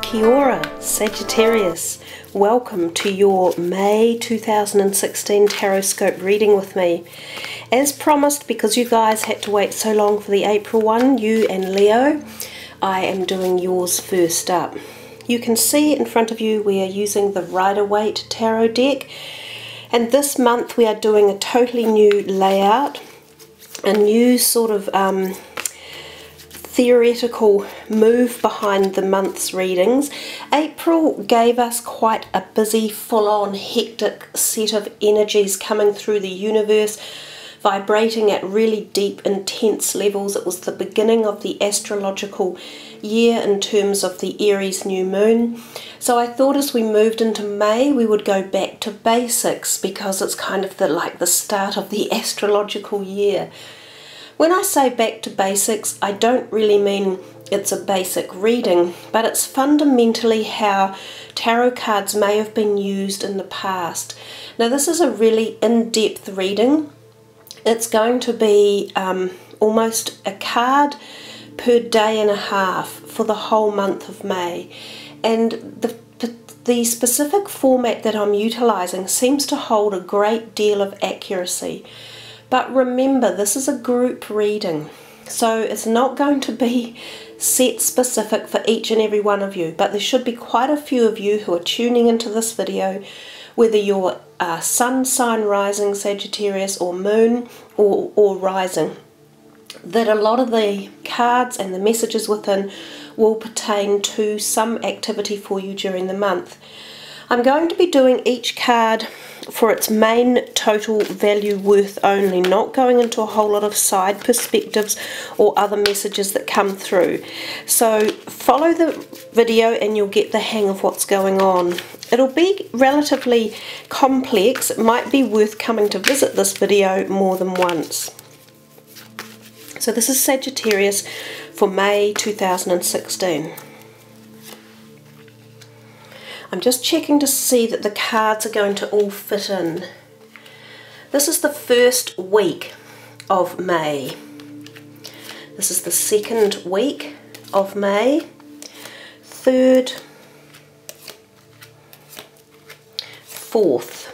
Kia ora, Sagittarius. Welcome to your May 2016 Taroscope reading with me. As promised, because you guys had to wait so long for the April one, you and Leo, I am doing yours first up. You can see in front of you we are using the Rider-Waite tarot deck, and this month we are doing a totally new layout, a new sort of theoretical move behind the month's readings. April gave us quite a busy, full-on, hectic set of energies coming through the universe, vibrating at really deep, intense levels. It was the beginning of the astrological year in terms of the Aries new moon. So I thought as we moved into May we would go back to basics, because it's kind of the start of the astrological year. When I say back to basics, I don't really mean it's a basic reading, but it's fundamentally how tarot cards may have been used in the past. Now this is a really in-depth reading. It's going to be almost a card per day and a half for the whole month of May. And the specific format that I'm utilising seems to hold a great deal of accuracy. But remember, this is a group reading, so it's not going to be set specific for each and every one of you, but there should be quite a few of you who are tuning into this video, whether you're sun sign rising Sagittarius or moon or rising, that a lot of the cards and the messages within will pertain to some activity for you during the month. I'm going to be doing each card for its main total value worth only, not going into a whole lot of side perspectives or other messages that come through. So follow the video and you'll get the hang of what's going on. It'll be relatively complex. It might be worth coming to visit this video more than once. So this is Sagittarius for May 2016. I'm just checking to see that the cards are going to all fit in. This is the first week of May. This is the second week of May. Third. Fourth.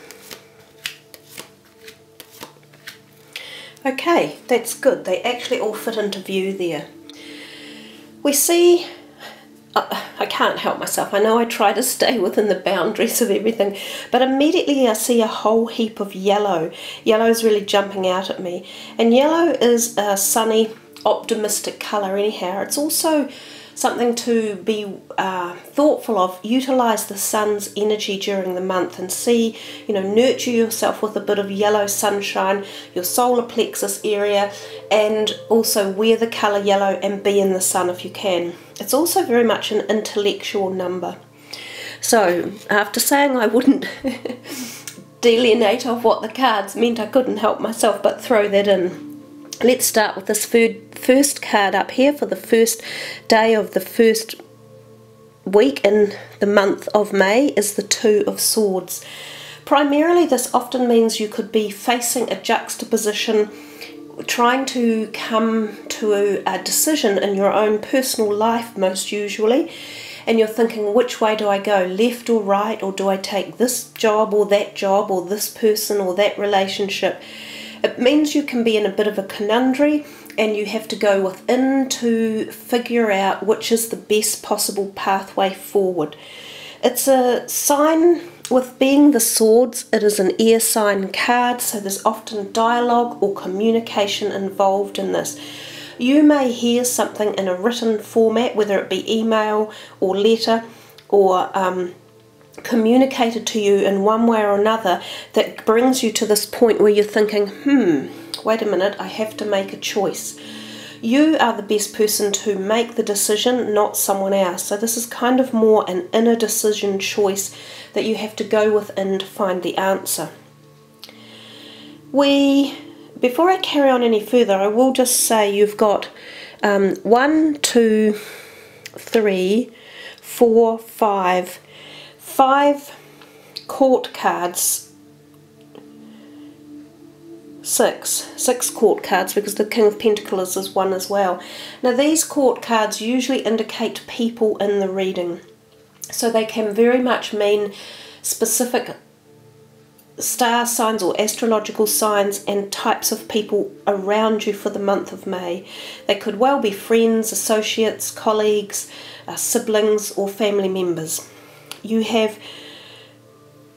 Okay, that's good. They actually all fit into view there. We see... I can't help myself. I know I try to stay within the boundaries of everything, but immediately I see a whole heap of yellow. Yellow is really jumping out at me. And yellow is a sunny, optimistic colour anyhow. It's also something to be thoughtful of. Utilise the sun's energy during the month and see, nurture yourself with a bit of yellow sunshine, your solar plexus area, and also wear the colour yellow and be in the sun if you can. It's also very much an intellectual number. So after saying I wouldn't delineate of what the cards meant, I couldn't help myself but throw that in. Let's start with this first card up here for the first day of the first week in the month of May is the Two of Swords. Primarily this often means you could be facing a juxtaposition, trying to come to a decision in your own personal life most usually, and you're thinking, which way do I go, left or right, or do I take this job or this person or that relationship? It means you can be in a bit of a conundrum and you have to go within to figure out which is the best possible pathway forward. It's a sign, with being the swords, it is an air sign card, so there's often dialogue or communication involved in this. You may hear something in a written format, whether it be email or letter or communicated to you in one way or another, that brings you to this point where you're thinking, wait a minute, I have to make a choice. You are the best person to make the decision, not someone else. So this is kind of more an inner decision choice that you have to go within to find the answer. Before I carry on any further, I will just say you've got 1, 2, 3, 4, 5 court cards six court cards, because the King of Pentacles is one as well. Now these court cards usually indicate people in the reading, so they can very much mean specific star signs or astrological signs and types of people around you for the month of May. They could well be friends, associates, colleagues, siblings or family members. You have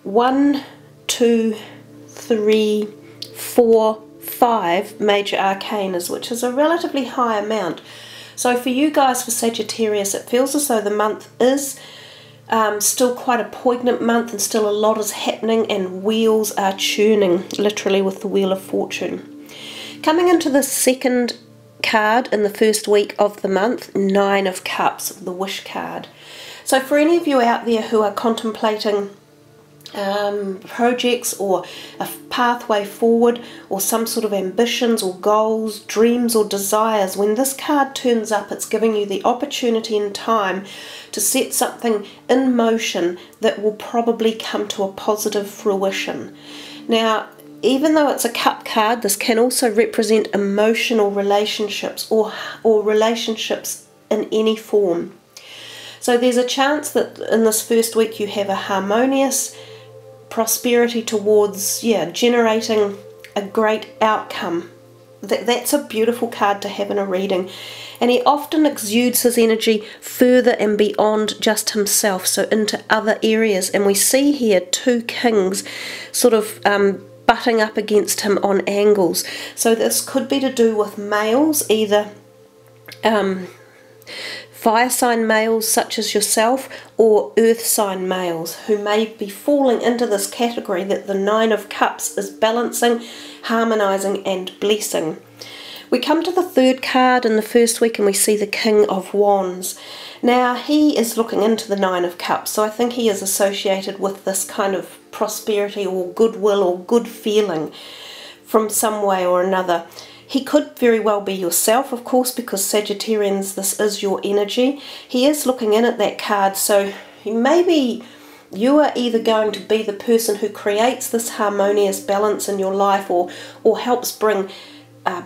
1, 2, 3, 4, 5 major arcanas, which is a relatively high amount. So for you guys, for Sagittarius, it feels as though the month is still quite a poignant month, and still a lot is happening and wheels are churning, literally with the Wheel of Fortune. Coming into the second card in the first week of the month, 9 of Cups, the Wish card. So for any of you out there who are contemplating projects or a pathway forward, or some sort of ambitions or goals, dreams or desires, when this card turns up, it's giving you the opportunity and time to set something in motion that will probably come to a positive fruition. Now, even though it's a cup card, this can also represent emotional relationships or relationships in any form. So there's a chance that in this first week you have a harmonious prosperity towards generating a great outcome. That's a beautiful card to have in a reading, and he often exudes his energy further and beyond just himself, so into other areas. And we see here 2 kings sort of butting up against him on angles. So this could be to do with males, either fire sign males such as yourself, or earth sign males, who may be falling into this category that the 9 of Cups is balancing, harmonizing and blessing. We come to the third card in the first week and we see the King of Wands. Now he is looking into the 9 of Cups, so I think he is associated with this kind of prosperity or goodwill or good feeling from some way or another. He could very well be yourself, of course, because Sagittarians, this is your energy. He is looking in at that card, so maybe you are either going to be the person who creates this harmonious balance in your life, or helps bring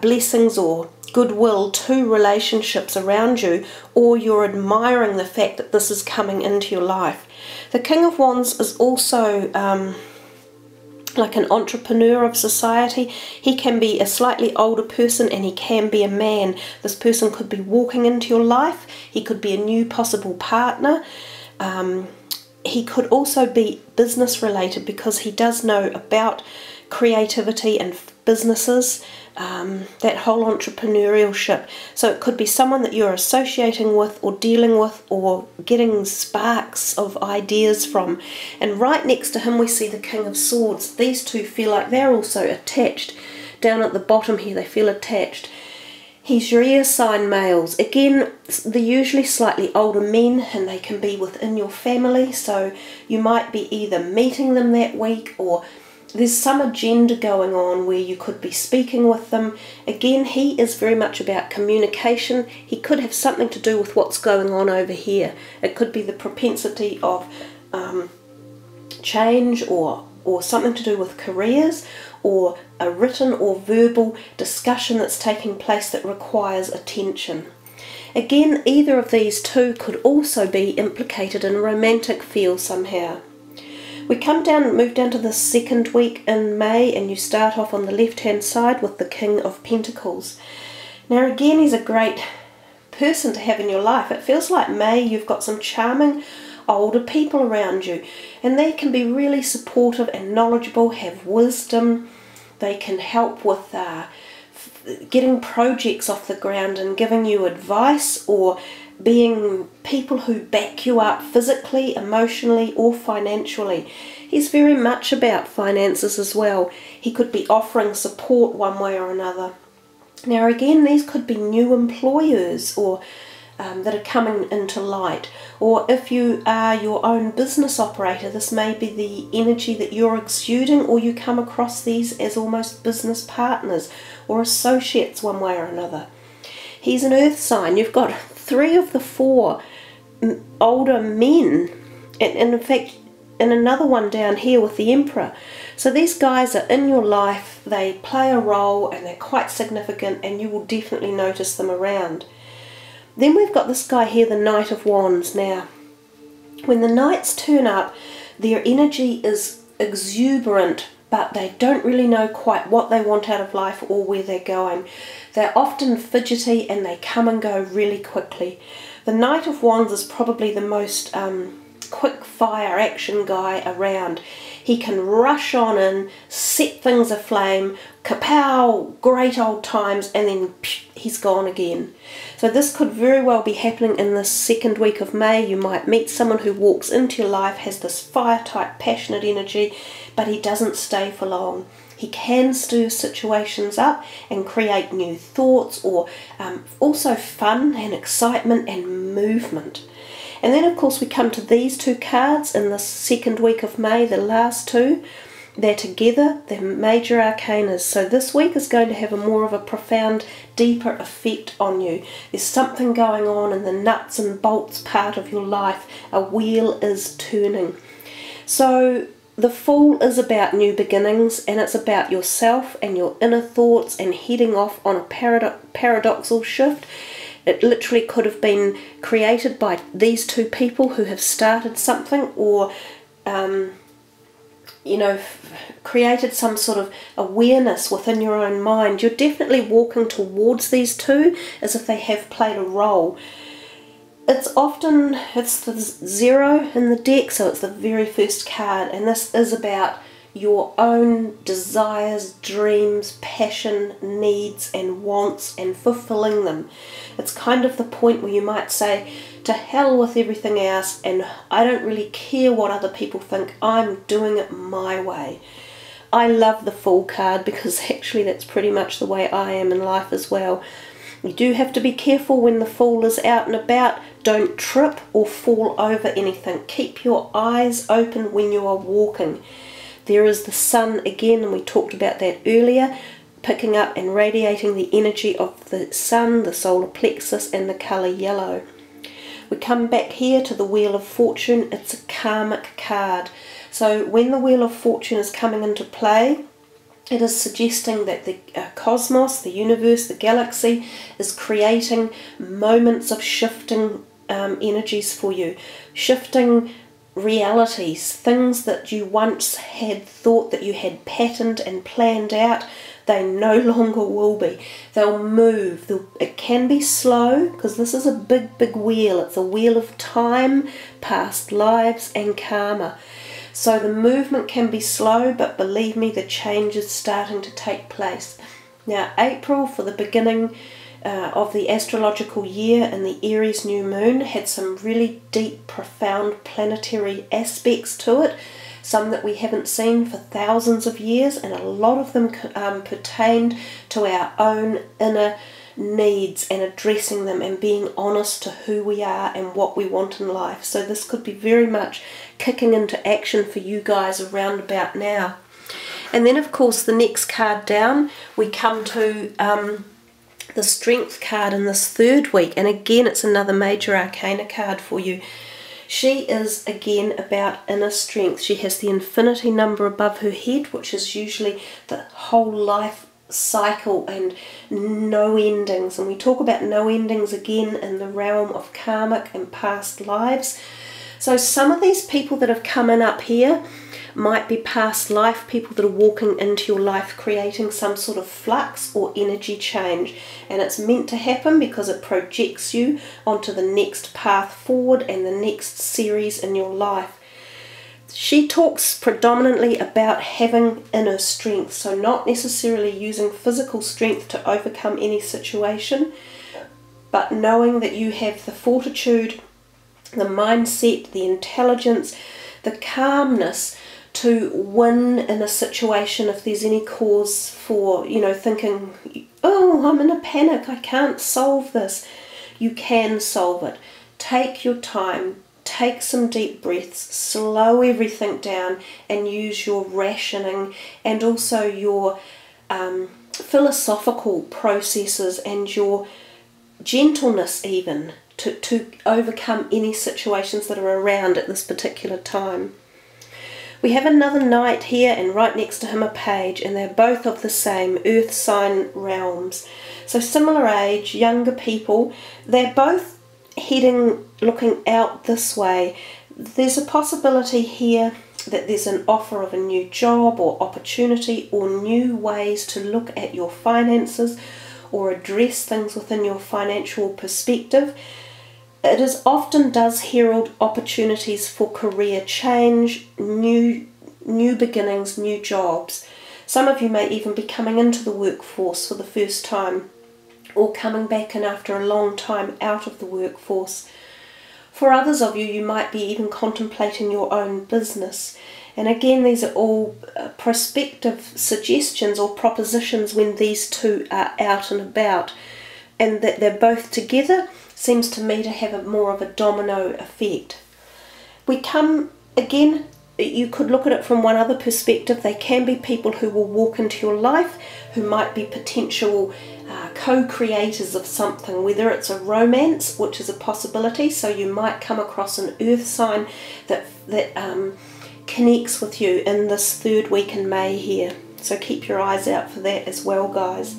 blessings or goodwill to relationships around you, or you're admiring the fact that this is coming into your life. The King of Wands is also like an entrepreneur of society. He can be a slightly older person and he can be a man. This person could be walking into your life. He could be a new possible partner. He could also be business related, because he does know about creativity and businesses, that whole entrepreneurship. So it could be someone that you're associating with or dealing with or getting sparks of ideas from. And right next to him we see the King of Swords. These two feel like they're also attached. Down at the bottom here they feel attached. He's your air sign males. Again, they're usually slightly older men, and they can be within your family, so you might be either meeting them that week, or there's some agenda going on where you could be speaking with them. Again, he is very much about communication. He could have something to do with what's going on over here. It could be the propensity of change, or something to do with careers, or a written or verbal discussion that's taking place that requires attention. Again, either of these two could also be implicated in a romantic feel somehow. We move down to the second week in May, and you start off on the left-hand side with the King of Pentacles. Now again, he's a great person to have in your life. It feels like May, you've got some charming older people around you, and they can be really supportive and knowledgeable, have wisdom. They can help with getting projects off the ground and giving you advice, or being people who back you up physically, emotionally or financially. He's very much about finances as well. He could be offering support one way or another. Now again, these could be new employers or that are coming into light, or if you are your own business operator, this may be the energy that you're exuding, or you come across these as almost business partners or associates one way or another. He's an earth sign. You've got 3 of the 4 older men, and in fact and another one down here with the Emperor. So these guys are in your life, they play a role and they're quite significant, and you will definitely notice them around. Then we've got this guy here, the Knight of Wands. Now, when the Knights turn up, their energy is exuberant, but they don't really know quite what they want out of life or where they're going. They're often fidgety and they come and go really quickly. The Knight of Wands is probably the most quick fire action guy around. He can rush on in, set things aflame, kapow, great old times, and then he's gone again. So this could very well be happening in this second week of May. You might meet someone who walks into your life, has this fire type passionate energy, but he doesn't stay for long. He can stir situations up and create new thoughts, or also fun and excitement and movement. And then of course we come to these two cards in the second week of May, the last two. They're together, they're major arcanas. So this week is going to have a more of a profound, deeper effect on you. There's something going on in the nuts and bolts part of your life. A wheel is turning. So the Fool is about new beginnings, and it's about yourself and your inner thoughts and heading off on a paradoxal shift. It literally could have been created by these two people who have started something, or created some sort of awareness within your own mind. You're definitely walking towards these two as if they have played a role. It's the 0 in the deck, so it's the very first card, and this is about your own desires, dreams, passion, needs and wants, and fulfilling them. It's kind of the point where you might say, to hell with everything else, and I don't really care what other people think, I'm doing it my way. I love the Fool card because actually that's pretty much the way I am in life as well. You do have to be careful when the Fool is out and about. Don't trip or fall over anything. Keep your eyes open when you are walking. There is the Sun again, and we talked about that earlier, picking up and radiating the energy of the Sun, the solar plexus, and the colour yellow. We come back here to the Wheel of Fortune. It's a karmic card. So when the Wheel of Fortune is coming into play, it is suggesting that the cosmos, the universe, the galaxy is creating moments of shifting energies for you, shifting realities, things that you once had thought that you had patterned and planned out. They no longer will be. They'll move. It can be slow because this is a big wheel. It's a wheel of time, past lives and karma. So the movement can be slow, but believe me, the change is starting to take place. Now April, for the beginning of the astrological year, and the Aries new moon had some really deep, profound planetary aspects to it. Some that we haven't seen for thousands of years, and a lot of them pertained to our own inner needs and addressing them and being honest to who we are and what we want in life. So this could be very much kicking into action for you guys around about now. And then of course the next card down, we come to the Strength card in this third week, and again it's another major arcana card for you. She is again about inner strength. She has the infinity number above her head, which is usually the whole life cycle and no endings. And we talk about no endings again in the realm of karmic and past lives. So some of these people that have come in up here might be past life people that are walking into your life, creating some sort of flux or energy change, and it's meant to happen because it projects you onto the next path forward and the next series in your life. She talks predominantly about having inner strength, so not necessarily using physical strength to overcome any situation, but knowing that you have the fortitude, the mindset, the intelligence, the calmness to win in a situation if there's any cause for, thinking, oh, I'm in a panic, I can't solve this. You can solve it. Take your time, take some deep breaths, slow everything down, and use your rationing and also your philosophical processes and your gentleness even to overcome any situations that are around at this particular time. We have another knight here, and right next to him a page, and they're both of the same earth sign realms. So similar age, younger people, they're both looking out this way. There's a possibility here that there's an offer of a new job or opportunity or new ways to look at your finances or address things within your financial perspective. It often does herald opportunities for career change, new beginnings, new jobs. Some of you may even be coming into the workforce for the first time, or coming back in after a long time out of the workforce. For others of you, you might be even contemplating your own business. And again, these are all prospective suggestions or propositions when these two are out and about, and that they're both together seems to me to have more of a domino effect. We come, again, you could look at it from one other perspective. They can be people who will walk into your life who might be potential co-creators of something, whether it's a romance, which is a possibility, so you might come across an earth sign that connects with you in this third week in May here. So keep your eyes out for that as well, guys.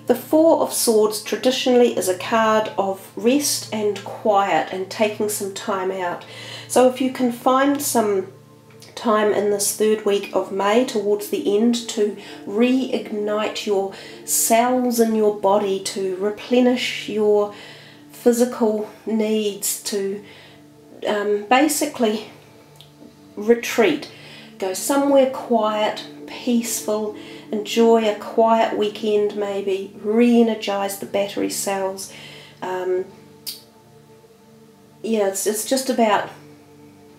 The Four of Swords traditionally is a card of rest and quiet and taking some time out. So if you can find some time in this third week of May towards the end to reignite your cells in your body, to replenish your physical needs, to basically retreat, go somewhere quiet, peaceful, enjoy a quiet weekend, maybe re-energize the battery cells. It's just about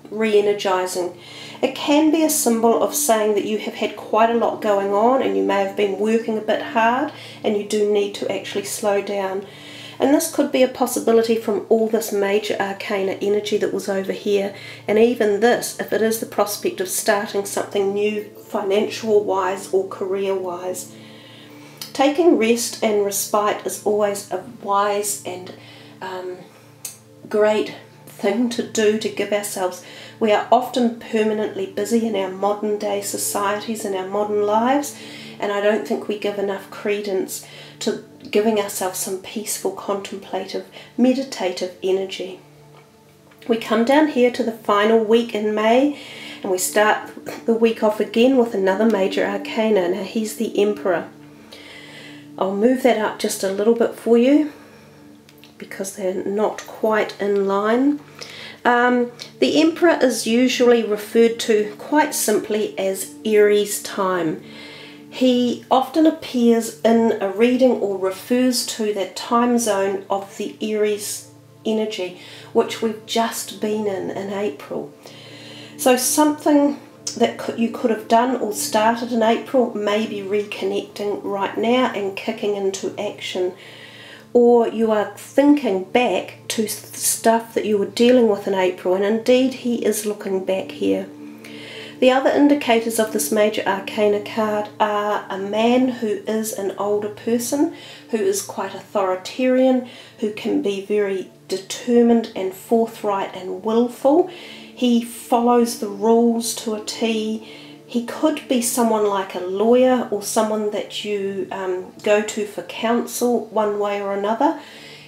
re-energizing. It can be a symbol of saying that you have had quite a lot going on and you may have been working a bit hard and you do need to actually slow down. And this could be a possibility from all this major arcana energy that was over here, and even this, if it is the prospect of starting something new financial wise or career wise. Taking rest and respite is always a wise and great thing to do, to give ourselves. We are often permanently busy in our modern day societies and our modern lives, and I don't think we give enough credence to giving ourselves some peaceful, contemplative, meditative energy. We come down here to the final week in May, and we start the week off again with another major arcana. Now he's the Emperor. I'll move that up just a little bit for you because they're not quite in line. The Emperor is usually referred to quite simply as Aries time. He often appears in a reading or refers to that time zone of the Aries energy, which we've just been in April. So something that you could have done or started in April may be reconnecting right now and kicking into action. Or you are thinking back to stuff that you were dealing with in April, and indeed he is looking back here. The other indicators of this major arcana card are a man who is an older person, who is quite authoritarian, who can be very determined and forthright and willful. He follows the rules to a T. He could be someone like a lawyer or someone that you go to for counsel one way or another.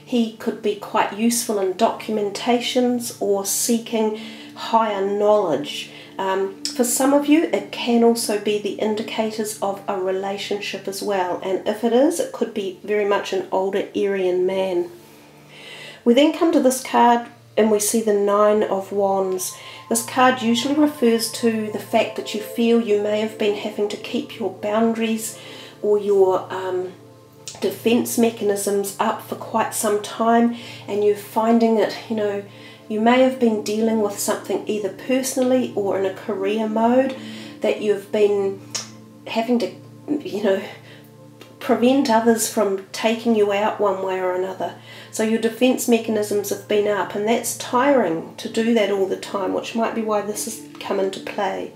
He could be quite useful in documentations or seeking higher knowledge. For some of you, it can also be the indicators of a relationship as well, and if it is, it could be very much an older Aryan man. We then come to this card and we see the Nine of Wands. This card usually refers to the fact that you feel you may have been having to keep your boundaries or your defense mechanisms up for quite some time, and you're finding it, you may have been dealing with something either personally or in a career mode that you've been having to, prevent others from taking you out one way or another. So your defense mechanisms have been up, and that's tiring to do that all the time, which might be why this has come into play.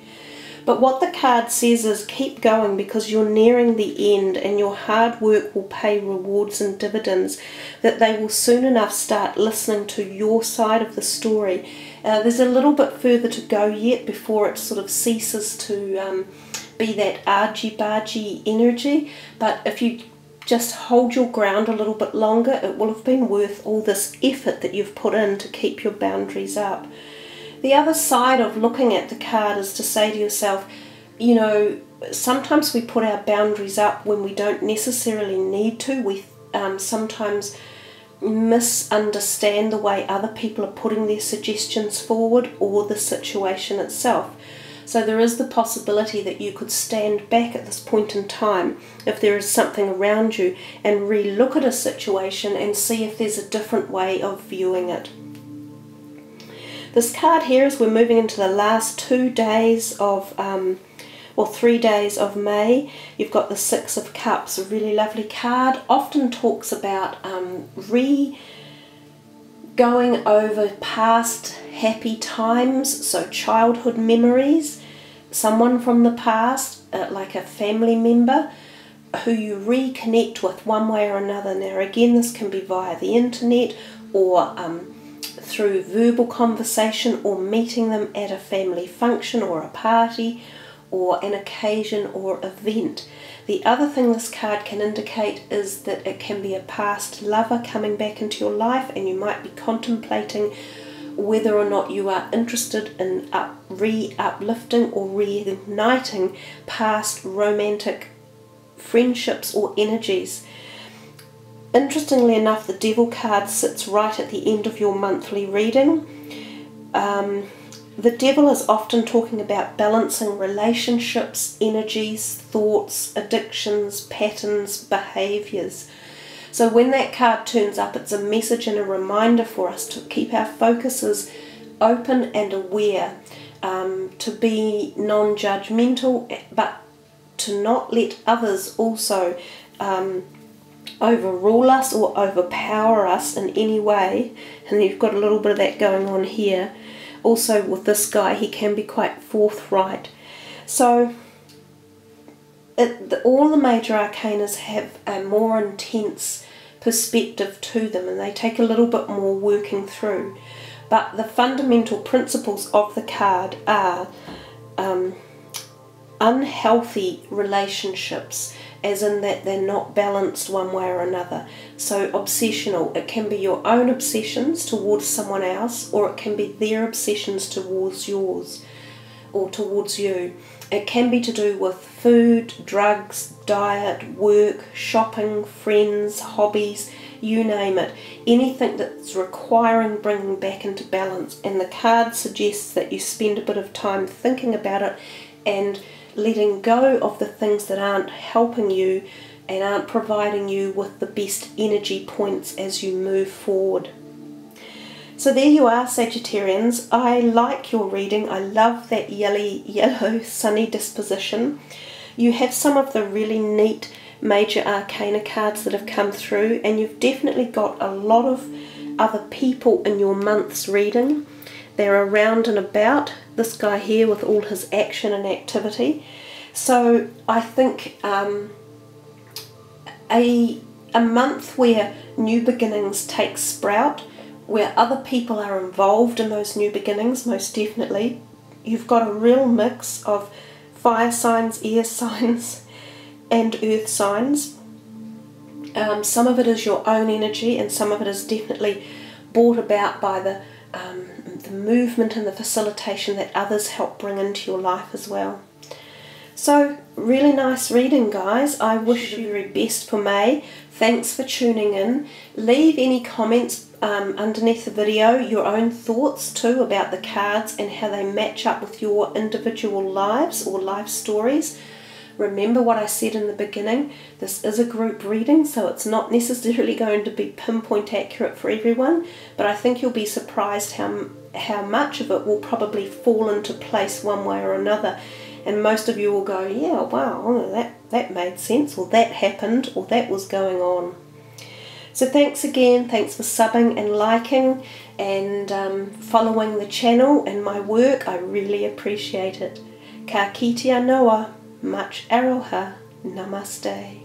But what the card says is keep going, because you're nearing the end and your hard work will pay rewards and dividends, that they will soon enough start listening to your side of the story. There's a little bit further to go yet before it sort of ceases to be that argy-bargy energy, but if you just hold your ground a little bit longer, it will have been worth all this effort that you've put in to keep your boundaries up. The other side of looking at the card is to say to yourself, you know, sometimes we put our boundaries up when we don't necessarily need to. We sometimes misunderstand the way other people are putting their suggestions forward or the situation itself. So there is the possibility that you could stand back at this point in time, if there is something around you, and re-look at a situation and see if there's a different way of viewing it. This card here, as we're moving into the last 2 days of, or 3 days of May, you've got the Six of Cups, a really lovely card. Often talks about going over past happy times, so childhood memories, someone from the past, like a family member, who you reconnect with one way or another. Now again, this can be via the internet or through verbal conversation, or meeting them at a family function or a party or an occasion or event. The other thing this card can indicate is that it can be a past lover coming back into your life, and you might be contemplating whether or not you are interested in uplifting or reigniting past romantic friendships or energies. Interestingly enough, the Devil card sits right at the end of your monthly reading. The Devil is often talking about balancing relationships, energies, thoughts, addictions, patterns, behaviours. So when that card turns up, it's a message and a reminder for us to keep our focuses open and aware, to be non-judgmental, but to not let others also overrule us or overpower us in any way. And you've got a little bit of that going on here. Also with this guy, he can be quite forthright. So all the major arcanas have a more intense perspective to them, and they take a little bit more working through. But the fundamental principles of the card are unhealthy relationships, as in that they're not balanced one way or another. So obsessional, it can be your own obsessions towards someone else, or it can be their obsessions towards yours or towards you. It can be to do with food, drugs, diet, work, shopping, friends, hobbies, you name it. Anything that's requiring bringing back into balance. And the card suggests that you spend a bit of time thinking about it and letting go of the things that aren't helping you and aren't providing you with the best energy points as you move forward. So there you are, Sagittarians. I like your reading. I love that yellow sunny disposition. You have some of the really neat major arcana cards that have come through, and you've definitely got a lot of other people in your month's reading. They're around and about. This guy here with all his action and activity. So I think a month where new beginnings take sprout, where other people are involved in those new beginnings, most definitely. You've got a real mix of fire signs, air signs and earth signs. Some of it is your own energy, and some of it is definitely brought about by the movement and the facilitation that others help bring into your life as well. So really nice reading, guys. I wish you the very best for May. Thanks for tuning in. Leave any comments underneath the video, your own thoughts too about the cards and how they match up with your individual lives or life stories. Remember what I said in the beginning, this is a group reading, so it's not necessarily going to be pinpoint accurate for everyone, but I think you'll be surprised how much of it will probably fall into place one way or another, and most of you will go, yeah, wow, that made sense, or that happened, or that was going on. So thanks again, thanks for subbing and liking and following the channel and my work. I really appreciate it. Ka kite anoa, much aroha, namaste.